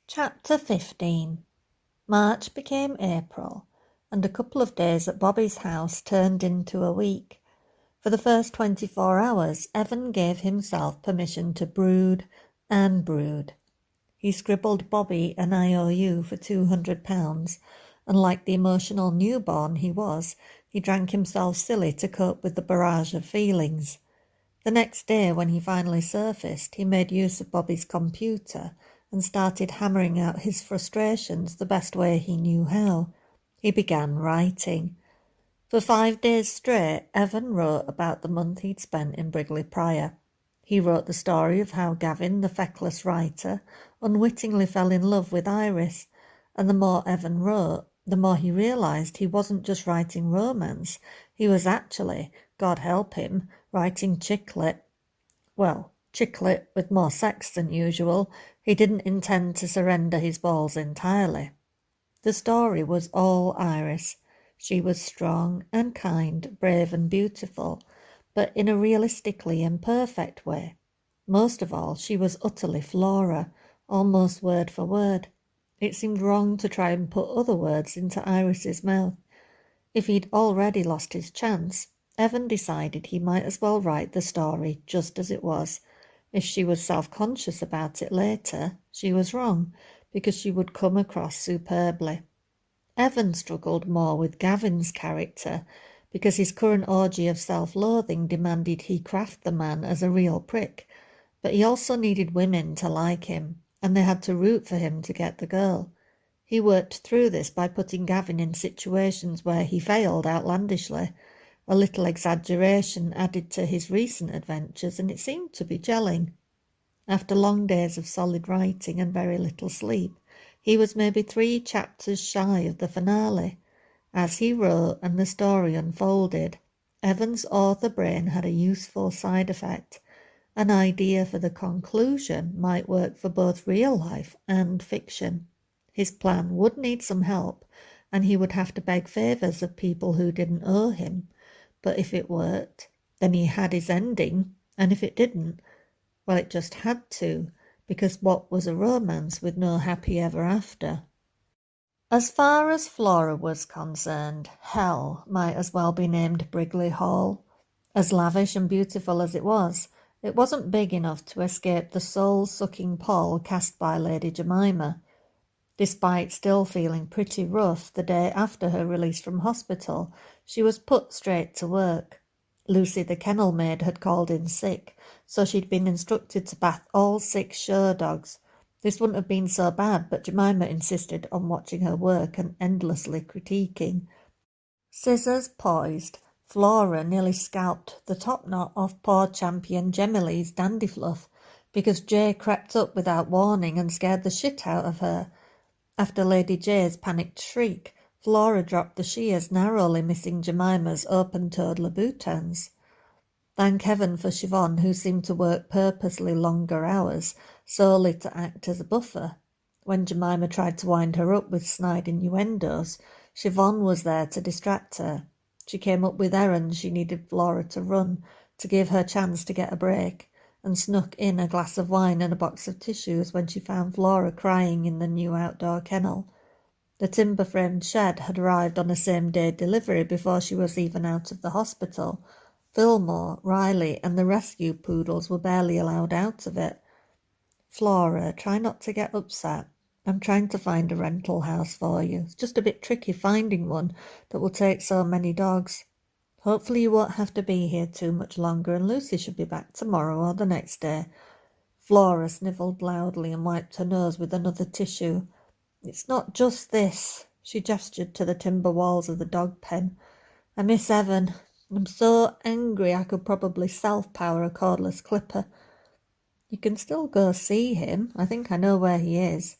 Chapter 15. March became April, and a couple of days at Bobby's house turned into a week. For the first 24 hours, Evan gave himself permission to brood and brood. He scribbled Bobby an IOU for £200, and like the emotional newborn he was, he drank himself silly to cope with the barrage of feelings. The next day, when he finally surfaced, he made use of Bobby's computer and started hammering out his frustrations the best way he knew how. He began writing. For 5 days straight, Evan wrote about the month he'd spent in Brigley Prior. He wrote the story of how Gavin, the feckless writer, unwittingly fell in love with Iris, and the more Evan wrote, the more he realised he wasn't just writing romance, he was actually, God help him, writing chick-lit. Well, chick-lit with more sex than usual. He didn't intend to surrender his balls entirely. The story was all Iris. She was strong and kind, brave and beautiful, but in a realistically imperfect way. Most of all, she was utterly Flora, almost word for word. It seemed wrong to try and put other words into Iris's mouth. If he'd already lost his chance, Evan decided he might as well write the story just as it was. If she was self-conscious about it later, she was wrong, because she would come across superbly. Evan struggled more with Gavin's character, because his current orgy of self-loathing demanded he craft the man as a real prick, but he also needed women to like him, and they had to root for him to get the girl. He worked through this by putting Gavin in situations where he failed outlandishly. A little exaggeration added to his recent adventures, and it seemed to be gelling. After long days of solid writing and very little sleep, he was maybe 3 chapters shy of the finale. As he wrote and the story unfolded, Evan's author brain had a useful side effect. An idea for the conclusion might work for both real life and fiction. His plan would need some help, and he would have to beg favours of people who didn't owe him. But if it worked, then he had his ending, and if it didn't, well, it just had to, because what was a romance with no happy ever after? As far as Flora was concerned, hell might as well be named Brigley Hall. As lavish and beautiful as it wasn't big enough to escape the soul-sucking pall cast by Lady Jemima. Despite still feeling pretty rough the day after her release from hospital, she was put straight to work. Lucy the kennel maid had called in sick, so she'd been instructed to bath all 6 show dogs. This wouldn't have been so bad, but Jemima insisted on watching her work and endlessly critiquing. Scissors poised, Flora nearly scalped the top knot off poor champion Jemily's dandyfluff, because Jay crept up without warning and scared the shit out of her. After Lady J's panicked shriek, Flora dropped the shears, narrowly missing Jemima's open-toed Louboutins. Thank heaven for Siobhan, who seemed to work purposely longer hours, solely to act as a buffer. When Jemima tried to wind her up with snide innuendos, Siobhan was there to distract her. She came up with errands she needed Flora to run, to give her chance to get a break, and snuck in a glass of wine and a box of tissues when she found Flora crying in the new outdoor kennel. The timber-framed shed had arrived on a same-day delivery before she was even out of the hospital. Fillmore, Riley, and the rescue poodles were barely allowed out of it. Flora, try not to get upset. I'm trying to find a rental house for you. It's just a bit tricky finding one that will take so many dogs. Hopefully you won't have to be here too much longer, and Lucy should be back tomorrow or the next day. Flora snivelled loudly and wiped her nose with another tissue. It's not just this. She gestured to the timber walls of the dog pen. I miss Evan. I'm so angry I could probably self-power a cordless clipper. You can still go see him. I think I know where he is.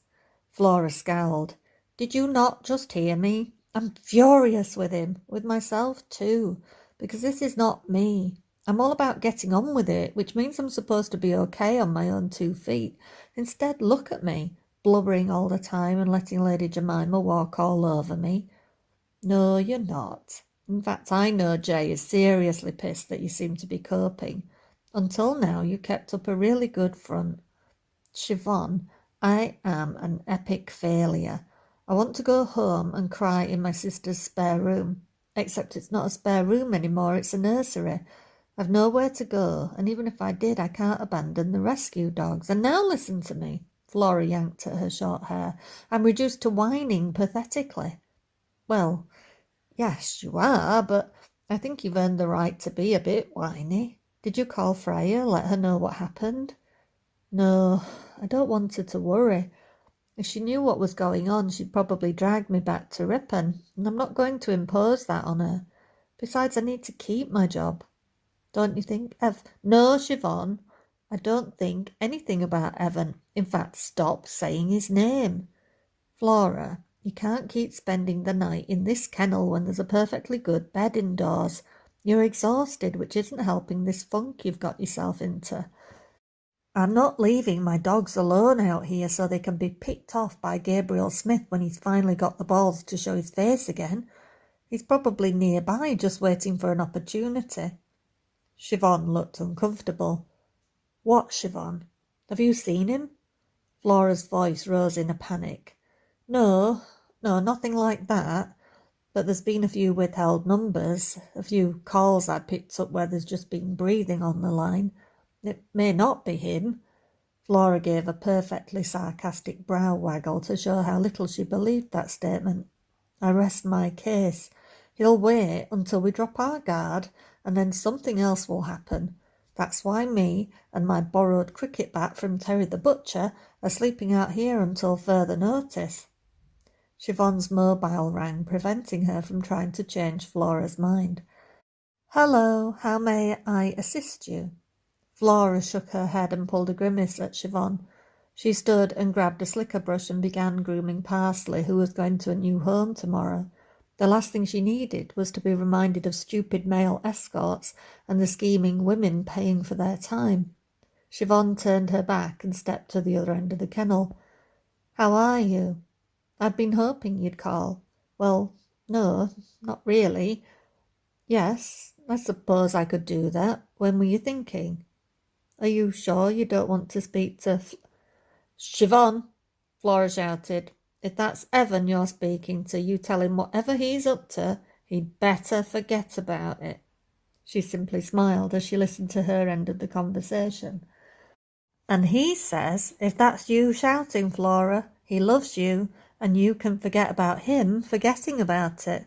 Flora scowled. Did you not just hear me? I'm furious with him, with myself too, because this is not me. I'm all about getting on with it, which means I'm supposed to be okay on my own 2 feet. Instead, look at me, blubbering all the time and letting Lady Jemima walk all over me. No, you're not. In fact, I know Jay is seriously pissed that you seem to be coping. Until now, you kept up a really good front. Siobhan, I am an epic failure. I want to go home and cry in my sister's spare room. Except it's not a spare room anymore, it's a nursery. I've nowhere to go, and even if I did, I can't abandon the rescue dogs. And now listen to me. Flora yanked at her short hair. I'm reduced to whining pathetically. Well, yes, you are, but I think you've earned the right to be a bit whiny. Did you call Freya, let her know what happened? No, I don't want her to worry. If she knew what was going on, she'd probably drag me back to Ripon, and I'm not going to impose that on her. Besides, I need to keep my job. Don't you think, Ev? No, Siobhan, I don't think anything about Evan. In fact, stop saying his name. Flora, you can't keep spending the night in this kennel when there's a perfectly good bed indoors. You're exhausted, which isn't helping this funk you've got yourself into. I'm not leaving my dogs alone out here so they can be picked off by Gabriel Smith when he's finally got the balls to show his face again. He's probably nearby, just waiting for an opportunity. Siobhan looked uncomfortable. What, Siobhan? Have you seen him? Flora's voice rose in a panic. No, nothing like that. But there's been a few withheld numbers, a few calls I picked up where there's just been breathing on the line. It may not be him. Flora gave a perfectly sarcastic brow waggle to show how little she believed that statement. I rest my case. He'll wait until we drop our guard, and then something else will happen. That's why me and my borrowed cricket bat from Terry the Butcher are sleeping out here until further notice. Siobhan's mobile rang, preventing her from trying to change Flora's mind. Hello, how may I assist you? Flora shook her head and pulled a grimace at Siobhan. She stood and grabbed a slicker brush and began grooming Parsley, who was going to a new home tomorrow. The last thing she needed was to be reminded of stupid male escorts and the scheming women paying for their time. Siobhan turned her back and stepped to the other end of the kennel. How are you? I'd been hoping you'd call. Well, no, not really. Yes, I suppose I could do that. When were you thinking? Are you sure you don't want to speak to Siobhan? Flora shouted. If that's Evan you're speaking to, you tell him whatever he's up to, he'd better forget about it. She simply smiled as she listened to her end of the conversation. And he says, if that's you shouting, Flora, he loves you, and you can forget about him forgetting about it.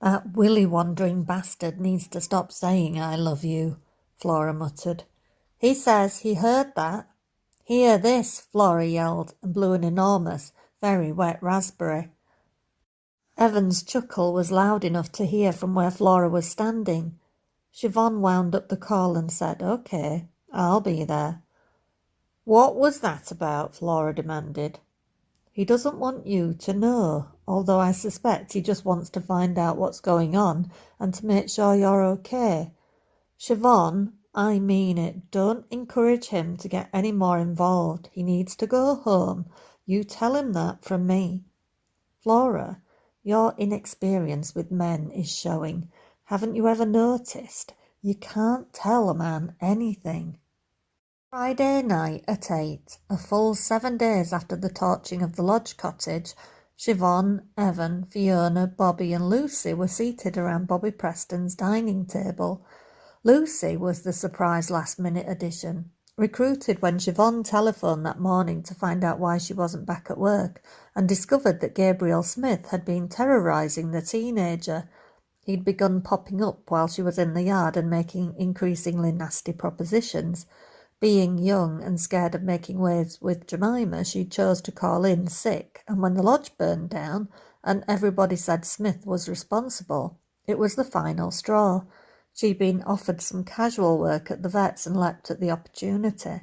That willy-wandering bastard needs to stop saying I love you, Flora muttered. He says he heard that. Hear this, Flora yelled, and blew an enormous, very wet raspberry. Evan's chuckle was loud enough to hear from where Flora was standing. Siobhan wound up the call and said, OK, I'll be there. What was that about? Flora demanded. He doesn't want you to know, although I suspect he just wants to find out what's going on and to make sure you're OK. Siobhan, I mean it. Don't encourage him to get any more involved. He needs to go home. You tell him that from me. Flora, your inexperience with men is showing. Haven't you ever noticed? You can't tell a man anything. Friday night at 8, a full 7 days after the torching of the lodge cottage, Siobhan, Evan, Fiona, Bobby and Lucy were seated around Bobby Preston's dining table. Lucy was the surprise last-minute addition, recruited when Siobhan telephoned that morning to find out why she wasn't back at work, and discovered that Gabriel Smith had been terrorising the teenager. He'd begun popping up while she was in the yard and making increasingly nasty propositions. Being young and scared of making waves with Jemima, she chose to call in sick, and when the lodge burned down and everybody said Smith was responsible, it was the final straw. She'd been offered some casual work at the vet's and leapt at the opportunity.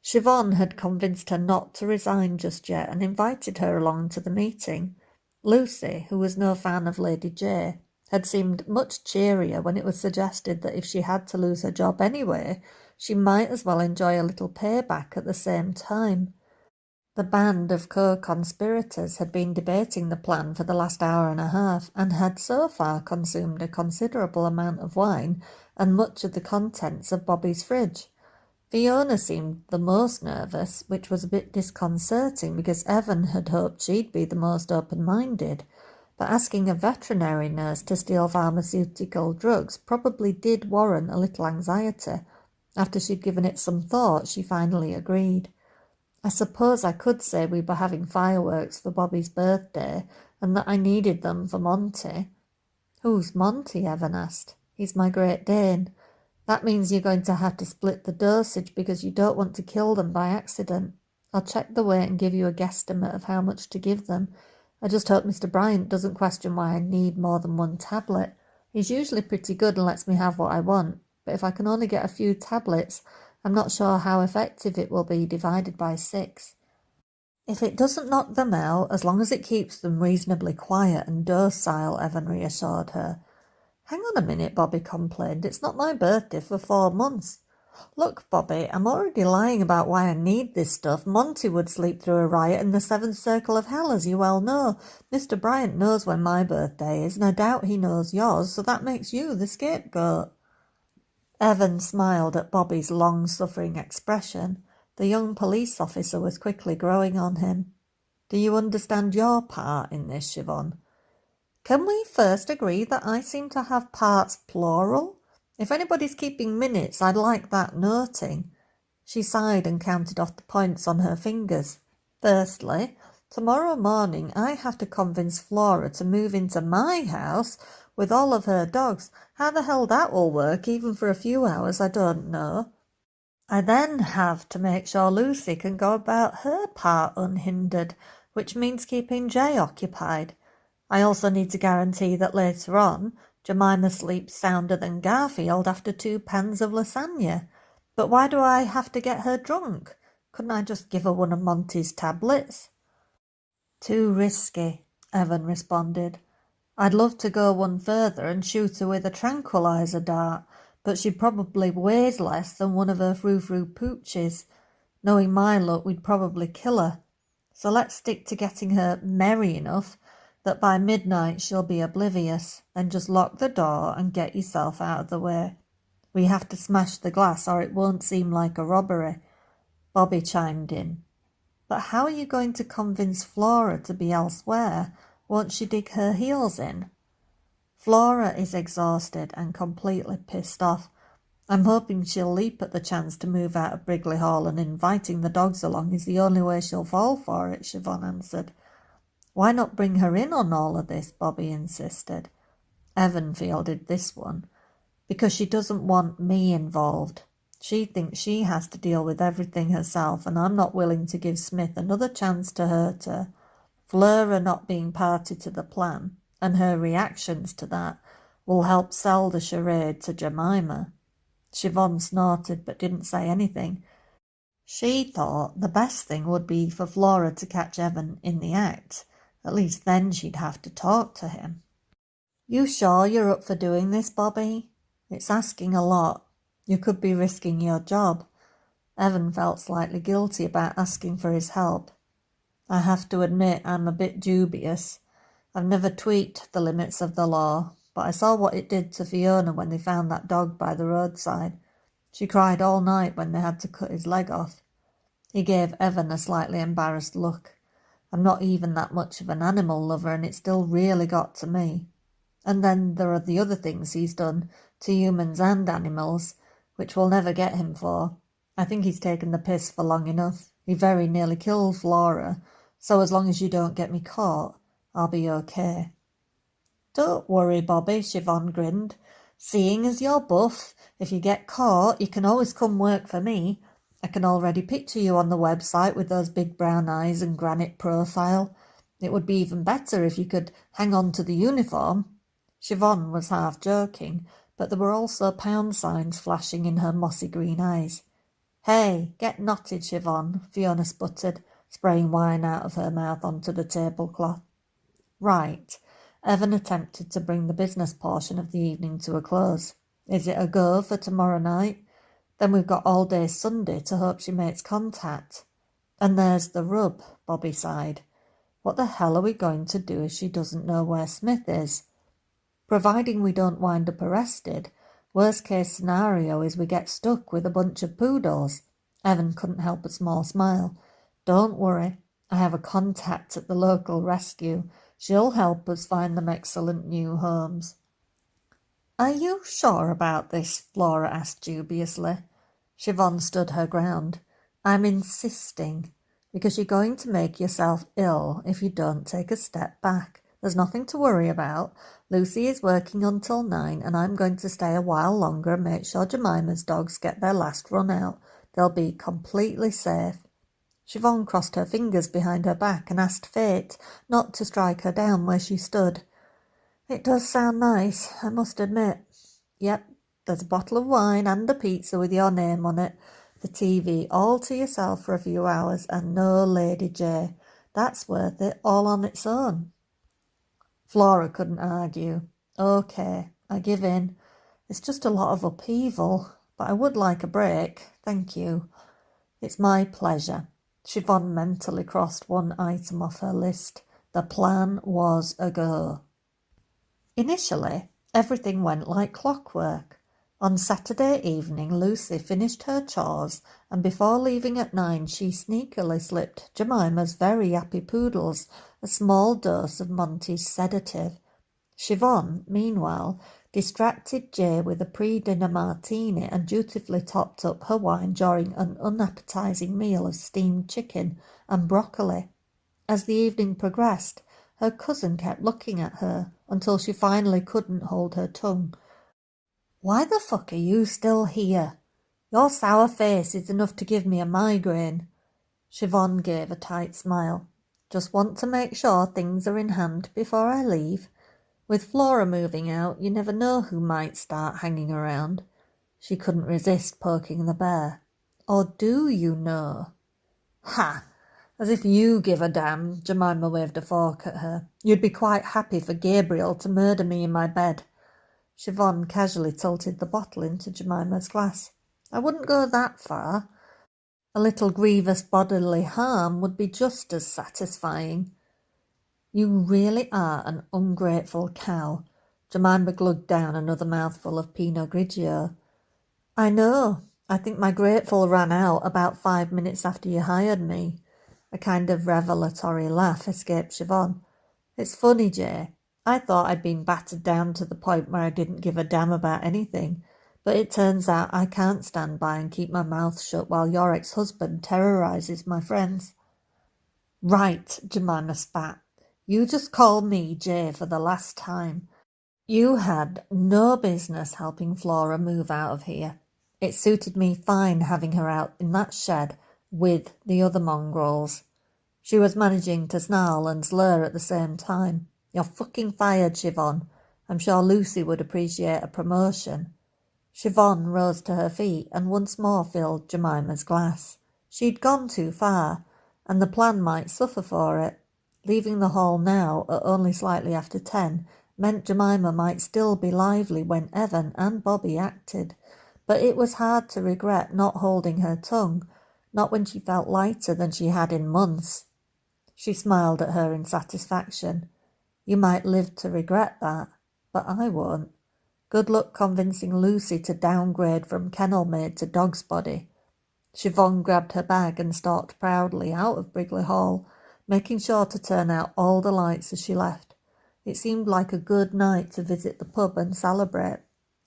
Siobhan had convinced her not to resign just yet and invited her along to the meeting. Lucy, who was no fan of Lady J, had seemed much cheerier when it was suggested that if she had to lose her job anyway, she might as well enjoy a little payback at the same time. The band of co-conspirators had been debating the plan for the last hour and a half and had so far consumed a considerable amount of wine and much of the contents of Bobby's fridge. Fiona seemed the most nervous, which was a bit disconcerting because Evan had hoped she'd be the most open-minded. But asking a veterinary nurse to steal pharmaceutical drugs probably did warrant a little anxiety. After she'd given it some thought, she finally agreed. I suppose I could say we were having fireworks for Bobby's birthday and that I needed them for Monty. Who's Monty? Evan asked. He's my Great Dane. That means you're going to have to split the dosage because you don't want to kill them by accident. I'll check the weight and give you a guesstimate of how much to give them. I just hope Mr. Bryant doesn't question why I need more than one tablet. He's usually pretty good and lets me have what I want, but if I can only get a few tablets, I'm not sure how effective it will be divided by 6. If it doesn't knock them out, as long as it keeps them reasonably quiet and docile, Evan reassured her. Hang on a minute, Bobby complained. It's not my birthday for 4 months. Look, Bobby, I'm already lying about why I need this stuff. Monty would sleep through a riot in the 7th circle of hell, as you well know. Mr. Bryant knows when my birthday is, and I doubt he knows yours, so that makes you the scapegoat. Evan smiled at Bobby's long-suffering expression. The young police officer was quickly growing on him. Do you understand your part in this, Siobhan? Can we first agree that I seem to have parts plural? If anybody's keeping minutes, I'd like that noting. She sighed and counted off the points on her fingers. Firstly, tomorrow morning I have to convince Flora to move into my house with all of her dogs. How the hell that will work, even for a few hours, I don't know. I then have to make sure Lucy can go about her part unhindered, which means keeping Jay occupied. I also need to guarantee that later on, Jemima sleeps sounder than Garfield after 2 pans of lasagna. But why do I have to get her drunk? Couldn't I just give her one of Monty's tablets? Too risky, Evan responded. I'd love to go one further and shoot her with a tranquilizer dart, but she probably weighs less than one of her frou-frou pooches. Knowing my luck, we'd probably kill her. So let's stick to getting her merry enough that by midnight she'll be oblivious. Then just lock the door and get yourself out of the way. We have to smash the glass or it won't seem like a robbery. Bobby chimed in. But how are you going to convince Flora to be elsewhere? Won't she dig her heels in? Flora is exhausted and completely pissed off. I'm hoping she'll leap at the chance to move out of Brigley Hall, and inviting the dogs along is the only way she'll fall for it, Siobhan answered. Why not bring her in on all of this? Bobby insisted. Evan fielded this one. Because she doesn't want me involved. She thinks she has to deal with everything herself, and I'm not willing to give Smith another chance to hurt her. Flora not being party to the plan, and her reactions to that, will help sell the charade to Jemima. Siobhan snorted but didn't say anything. She thought the best thing would be for Flora to catch Evan in the act. At least then she'd have to talk to him. You sure you're up for doing this, Bobby? It's asking a lot. You could be risking your job. Evan felt slightly guilty about asking for his help. I have to admit I'm a bit dubious. I've never tweaked the limits of the law, but I saw what it did to Fiona when they found that dog by the roadside. She cried all night when they had to cut his leg off. He gave Evan a slightly embarrassed look. I'm not even that much of an animal lover, and it still really got to me. And then there are the other things he's done to humans and animals, which we'll never get him for. I think he's taken the piss for long enough. He very nearly killed Flora, so as long as you don't get me caught, I'll be okay. Don't worry, Bobby, Siobhan grinned. Seeing as you're buff, if you get caught, you can always come work for me. I can already picture you on the website with those big brown eyes and granite profile. It would be even better if you could hang on to the uniform. Siobhan was half joking, but there were also pound signs flashing in her mossy green eyes. Hey, get knotted, Siobhan, Fiona sputtered, spraying wine out of her mouth onto the tablecloth. Right. Evan attempted to bring the business portion of the evening to a close. Is it a go for tomorrow night? Then we've got all day Sunday to hope she makes contact. And there's the rub, Bobby sighed. What the hell are we going to do if she doesn't know where Smith is? Providing we don't wind up arrested, Worst case scenario is we get stuck with a bunch of poodles. Evan couldn't help a small smile. Don't worry, I have a contact at the local rescue. She'll help us find them excellent new homes. Are you sure about this? Flora asked dubiously. Siobhan stood her ground. I'm insisting, because you're going to make yourself ill if you don't take a step back. There's nothing to worry about. Lucy is working until 9, and I'm going to stay a while longer and make sure Jemima's dogs get their last run out. They'll be completely safe. Siobhan crossed her fingers behind her back and asked Fate not to strike her down where she stood. It does sound nice, I must admit. Yep, there's a bottle of wine and a pizza with your name on it. The TV all to yourself for a few hours and no Lady J. That's worth it all on its own. Flora couldn't argue. Okay, I give in. It's just a lot of upheaval, but I would like a break, thank you. It's my pleasure. Siobhan mentally crossed one item off her list. The plan was a go. Initially, everything went like clockwork. On Saturday evening, Lucy finished her chores, and before leaving at 9, she sneakily slipped Jemima's very happy poodles a small dose of Monty's sedative. Siobhan, meanwhile, distracted Jay with a pre-dinner martini and dutifully topped up her wine during an unappetising meal of steamed chicken and broccoli. As the evening progressed, her cousin kept looking at her until she finally couldn't hold her tongue. Why the fuck are you still here? Your sour face is enough to give me a migraine. Siobhan gave a tight smile. Just want to make sure things are in hand before I leave. With Flora moving out, you never know who might start hanging around. She couldn't resist poking the bear. Or do you know? Ha! As if you give a damn, Jemima waved a fork at her. You'd be quite happy for Gabriel to murder me in my bed. Siobhan casually tilted the bottle into Jemima's glass. I wouldn't go that far. A little grievous bodily harm would be just as satisfying. You really are an ungrateful cow. Jemima glugged down another mouthful of Pinot Grigio. I know. I think my grateful ran out about 5 minutes after you hired me. A kind of revelatory laugh escaped Siobhan. It's funny, Jay. I thought I'd been battered down to the point where I didn't give a damn about anything, but it turns out I can't stand by and keep my mouth shut while your ex-husband terrorizes my friends. Right, Jemima spat. You just call me Jay for the last time. You had no business helping Flora move out of here. It suited me fine having her out in that shed with the other mongrels. She was managing to snarl and slur at the same time. You're fucking fired, Siobhan. I'm sure Lucy would appreciate a promotion. Siobhan rose to her feet and once more filled Jemima's glass. She'd gone too far, and the plan might suffer for it. Leaving the hall now at only slightly after 10 meant Jemima might still be lively when Evan and Bobby acted, but it was hard to regret not holding her tongue, not when she felt lighter than she had in months. She smiled at her in satisfaction. You might live to regret that, but I won't. Good luck convincing Lucy to downgrade from kennel maid to dog's body. Siobhan grabbed her bag and stalked proudly out of Brigley Hall, making sure to turn out all the lights as she left. It seemed like a good night to visit the pub and celebrate.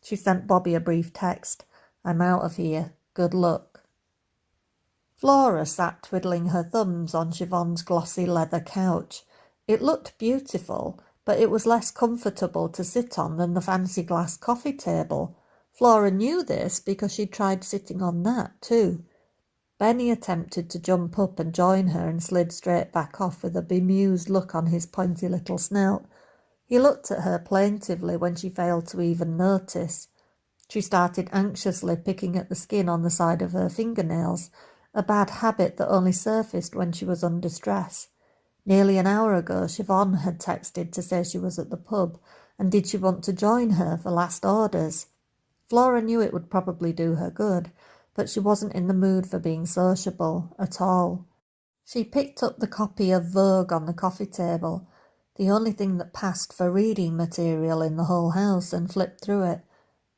She sent Bobby a brief text. I'm out of here. Good luck. Flora sat twiddling her thumbs on Siobhan's glossy leather couch. It looked beautiful, but it was less comfortable to sit on than the fancy glass coffee table. Flora knew this because she'd tried sitting on that too. Benny attempted to jump up and join her and slid straight back off with a bemused look on his pointy little snout. He looked at her plaintively when she failed to even notice. She started anxiously picking at the skin on the side of her fingernails, a bad habit that only surfaced when she was under stress. Nearly an hour ago, Siobhan had texted to say she was at the pub, and did she want to join her for last orders? Flora knew it would probably do her good, but she wasn't in the mood for being sociable at all. She picked up the copy of Vogue on the coffee table, the only thing that passed for reading material in the whole house, and flipped through it.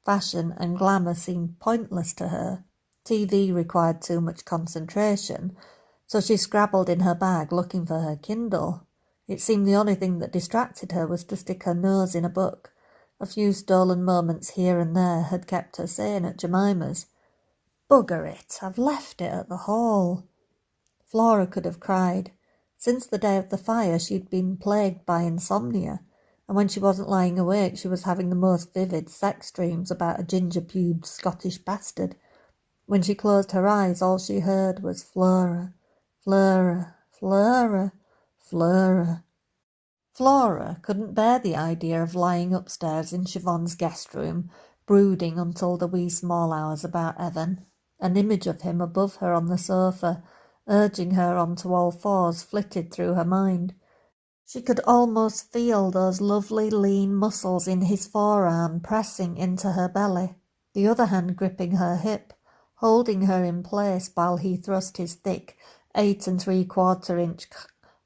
Fashion and glamour seemed pointless to her. TV required too much concentration, so she scrabbled in her bag looking for her Kindle. It seemed the only thing that distracted her was to stick her nose in a book. A few stolen moments here and there had kept her sane at Jemima's. Bugger it, I've left it at the Hall. Flora could have cried. Since the day of the fire she'd been plagued by insomnia, and when she wasn't lying awake she was having the most vivid sex dreams about a ginger-pubed Scottish bastard. When she closed her eyes all she heard was Flora, Flora, Flora, Flora. Flora couldn't bear the idea of lying upstairs in Siobhan's guest room, brooding until the wee small hours about Evan. An image of him above her on the sofa, urging her onto all fours, flitted through her mind. She could almost feel those lovely lean muscles in his forearm pressing into her belly, the other hand gripping her hip, holding her in place while he thrust his thick 8 3/4 inch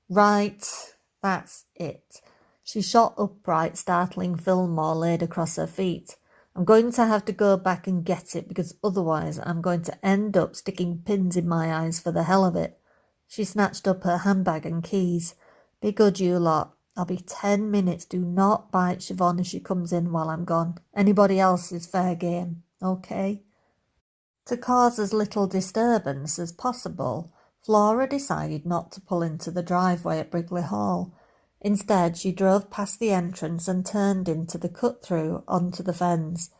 right. That's it. She shot upright, startling Fillmore laid across her feet. I'm going to have to go back and get it, because otherwise I'm going to end up sticking pins in my eyes for the hell of it. She snatched up her handbag and keys. Be good, you lot. I'll be 10 minutes. Do not bite Siobhan if she comes in while I'm gone. Anybody else is fair game, okay? To cause as little disturbance as possible, Flora decided not to pull into the driveway at Brigley Hall. Instead, she drove past the entrance and turned into the cut-through onto the fens.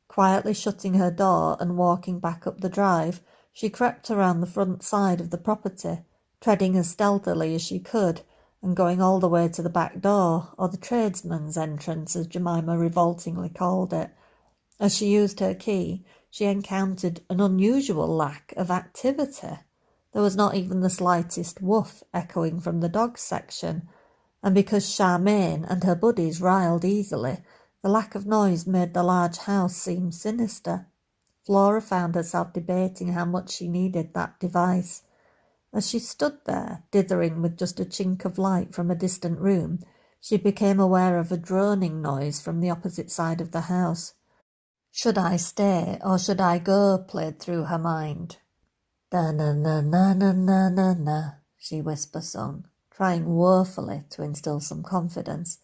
Quietly shutting her door and walking back up the drive, she crept around the front side of the property, treading as stealthily as she could, and going all the way to the back door, or the tradesman's entrance, as Jemima revoltingly called it. As she used her key, she encountered an unusual lack of activity. There was not even the slightest woof echoing from the dogs section, and because Charmaine and her buddies riled easily, the lack of noise made the large house seem sinister. Flora found herself debating how much she needed that device. As she stood there, dithering with just a chink of light from a distant room, she became aware of a droning noise from the opposite side of the house. Should I stay or should I go? Played through her mind. Da-na-na-na-na-na-na-na, she whisper-sung, trying woefully to instill some confidence.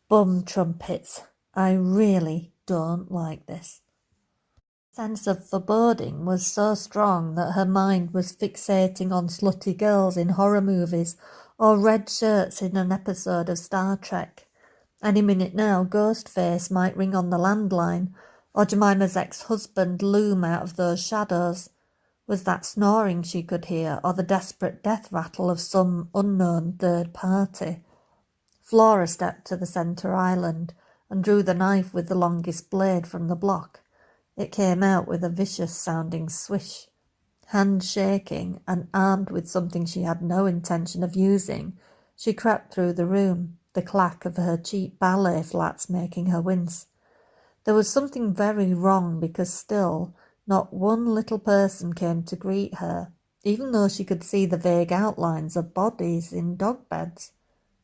Bum trumpets, I really don't like this. The sense of foreboding was so strong that her mind was fixating on slutty girls in horror movies or red shirts in an episode of Star Trek. Any minute now Ghostface might ring on the landline, or Jemima's ex-husband loom out of those shadows. Was that snoring she could hear, or the desperate death rattle of some unknown third party? Flora stepped to the centre island and drew the knife with the longest blade from the block. It came out with a vicious-sounding swish. Hand shaking and armed with something she had no intention of using, she crept through the room, the clack of her cheap ballet flats making her wince. There was something very wrong because still not one little person came to greet her, even though she could see the vague outlines of bodies in dog beds.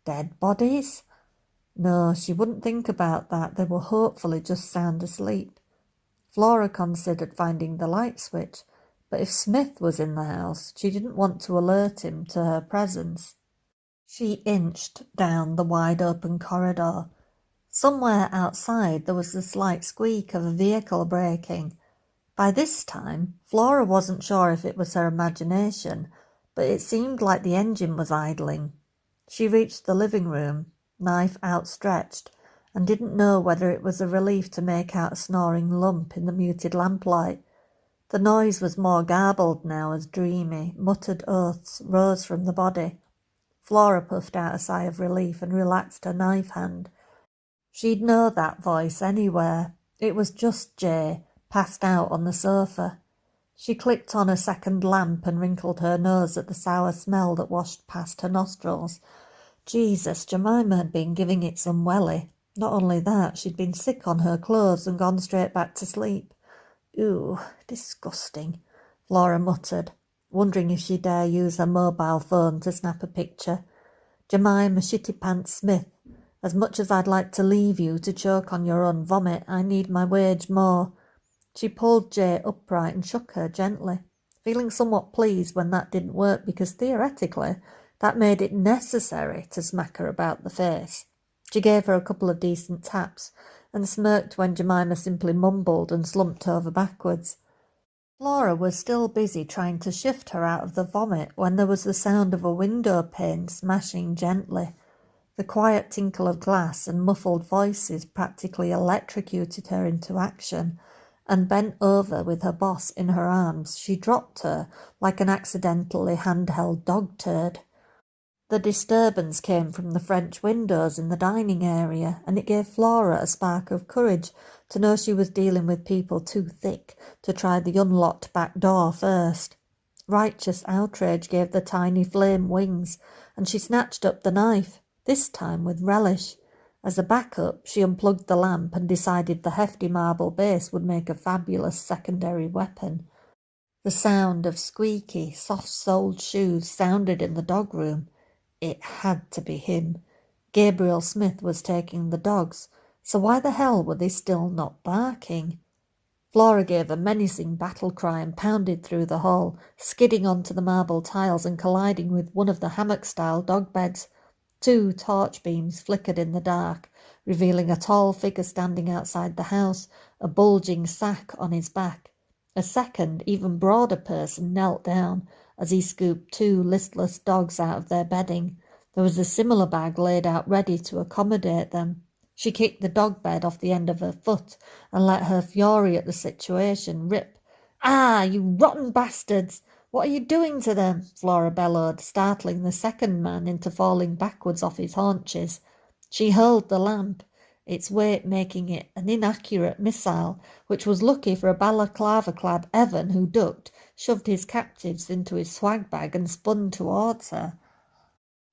Dead bodies? No, she wouldn't think about that. They were hopefully just sound asleep. Flora considered finding the light switch, but if Smith was in the house, she didn't want to alert him to her presence. She inched down the wide-open corridor. Somewhere outside there was the slight squeak of a vehicle braking. By this time, Flora wasn't sure if it was her imagination, but it seemed like the engine was idling. She reached the living room, knife outstretched, and didn't know whether it was a relief to make out a snoring lump in the muted lamplight. The noise was more garbled now as dreamy, muttered oaths rose from the body. Flora puffed out a sigh of relief and relaxed her knife hand. She'd know that voice anywhere. It was just Jay, passed out on the sofa. She clicked on a second lamp and wrinkled her nose at the sour smell that washed past her nostrils. Jesus, Jemima had been giving it some welly. Not only that, she'd been sick on her clothes and gone straight back to sleep. Ooh, disgusting, Flora muttered, wondering if she dare use her mobile phone to snap a picture. Jemima Shitty Pants Smith, As much as I'd like to leave you to choke on your own vomit, I need my wage more." She pulled Jay upright and shook her gently, feeling somewhat pleased when that didn't work because theoretically that made it necessary to smack her about the face. She gave her a couple of decent taps and smirked when Jemima simply mumbled and slumped over backwards. Flora was still busy trying to shift her out of the vomit when there was the sound of a window pane smashing gently. The quiet tinkle of glass and muffled voices practically electrocuted her into action, and bent over with her boss in her arms, she dropped her like an accidentally handheld dog turd. The disturbance came from the French windows in the dining area, and it gave Flora a spark of courage to know she was dealing with people too thick to try the unlocked back door first. Righteous outrage gave the tiny flame wings, and she snatched up the knife, this time with relish. As a backup, she unplugged the lamp and decided the hefty marble base would make a fabulous secondary weapon. The sound of squeaky, soft-soled shoes sounded in the dog room. It had to be him. Gabriel Smith was taking the dogs, so why the hell were they still not barking? Flora gave a menacing battle cry and pounded through the hall, skidding onto the marble tiles and colliding with one of the hammock-style dog beds. 2 torch beams flickered in the dark, revealing a tall figure standing outside the house, a bulging sack on his back. A second, even broader person knelt down as he scooped 2 listless dogs out of their bedding. There was a similar bag laid out ready to accommodate them. She kicked the dog bed off the end of her foot and let her fury at the situation rip. "Ah, you rotten bastards! What are you doing to them?" Flora bellowed, startling the second man into falling backwards off his haunches. She hurled the lamp, its weight making it an inaccurate missile, which was lucky for a balaclava-clad Evan who ducked, shoved his captives into his swag bag and spun towards her.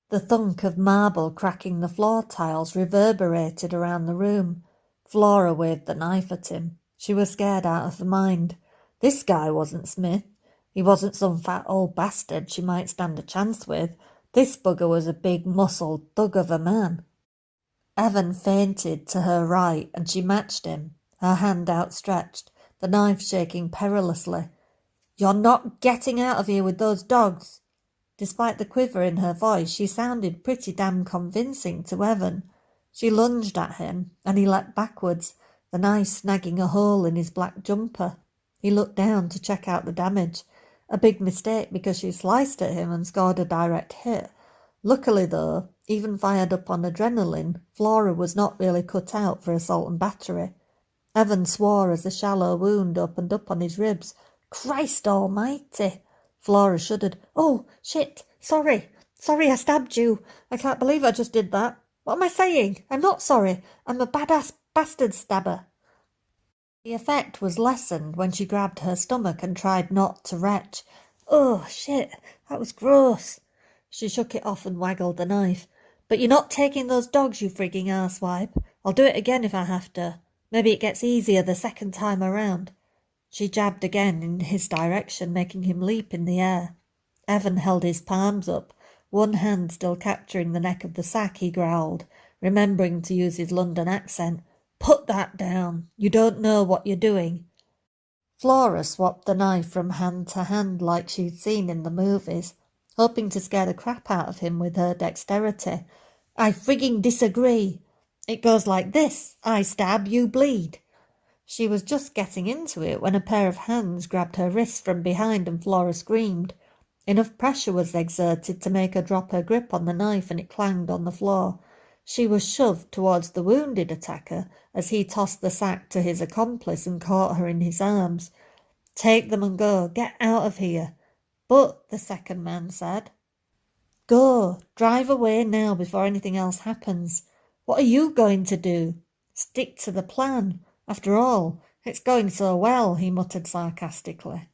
The thunk of marble cracking the floor tiles reverberated around the room. Flora waved the knife at him. She was scared out of her mind. This guy wasn't Smith. He wasn't some fat old bastard she might stand a chance with. This bugger was a big, muscled thug of a man. Evan fainted to her right, and she matched him, her hand outstretched, the knife shaking perilously. "You're not getting out of here with those dogs." Despite the quiver in her voice, she sounded pretty damn convincing to Evan. She lunged at him, and he leapt backwards, the knife snagging a hole in his black jumper. He looked down to check out the damage. A big mistake because she sliced at him and scored a direct hit. Luckily though, even fired up on adrenaline, Flora was not really cut out for assault and battery. Evan swore as a shallow wound opened up on his ribs. "Christ almighty!" Flora shuddered. "Oh, shit! Sorry, I stabbed you. I can't believe I just did that. What am I saying? I'm not sorry. I'm a badass bastard stabber." The effect was lessened when she grabbed her stomach and tried not to retch. "Oh, shit, that was gross." She shook it off and waggled the knife. "But you're not taking those dogs, you frigging arsewipe. I'll do it again if I have to. Maybe it gets easier the second time around." She jabbed again in his direction, making him leap in the air. Evan held his palms up, one hand still capturing the neck of the sack. He growled, remembering to use his London accent. "Put that down. You don't know what you're doing." Flora swapped the knife from hand to hand like she'd seen in the movies, hoping to scare the crap out of him with her dexterity. "I frigging disagree. It goes like this. I stab, you bleed." She was just getting into it when a pair of hands grabbed her wrist from behind and Flora screamed. Enough pressure was exerted to make her drop her grip on the knife and it clanged on the floor. She was shoved towards the wounded attacker as he tossed the sack to his accomplice and caught her in his arms. "Take them and go. Get out of here." "But," the second man said. "Go. Drive away now before anything else happens." "What are you going to do?" "Stick to the plan. After all, it's going so well," he muttered sarcastically.